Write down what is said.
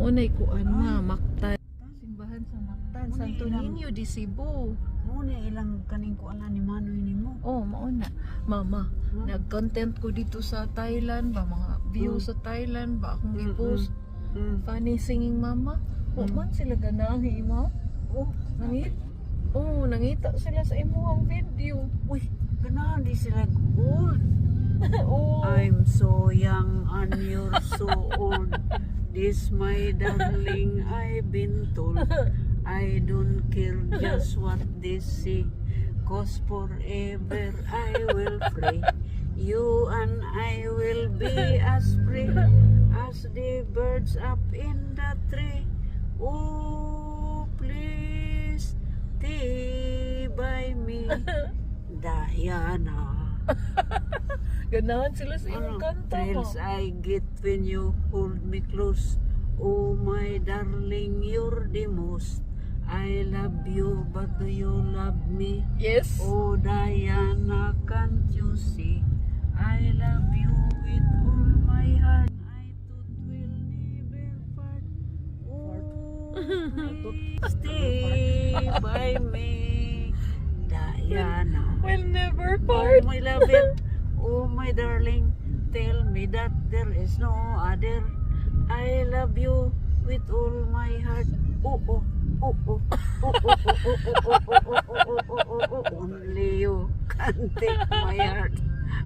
Maunay kuan na Mactan. Simbahan sa Mactan, Santo Niño di Cebu. Muna ilang kaning kuan ni Manoy nimo. Oh, mauna. Mama, nag-content ko dito sa Thailand ba, mga view sa Thailand ba akong i-post. Funny singing mama. Man sila ganahi mo. Oh, Nangita sila sa imuhang video. uy, ganahan di sila old. Oh. I'm so young and you're so old. This my darling, I've been told. I don't care just what they say, 'cause forever I will pray. You and I will be as free as the birds up in the tree. Oh, please stay by me, Diana. Ganahan sila sa imong kanta mo. Thrills I get when you hold me close. Oh my darling, you're the most. I love you, but do you love me? Yes. Oh Diana, can't you see? I love you with all my heart. I thought we'll never part. Oh, stay by me, Diana. We'll never Oh part. my love it. Oh my darling, tell me that there is no other. I love you with all my heart. Oh oh oh oh oh oh oh oh oh oh oh oh oh oh. Only you can take my heart.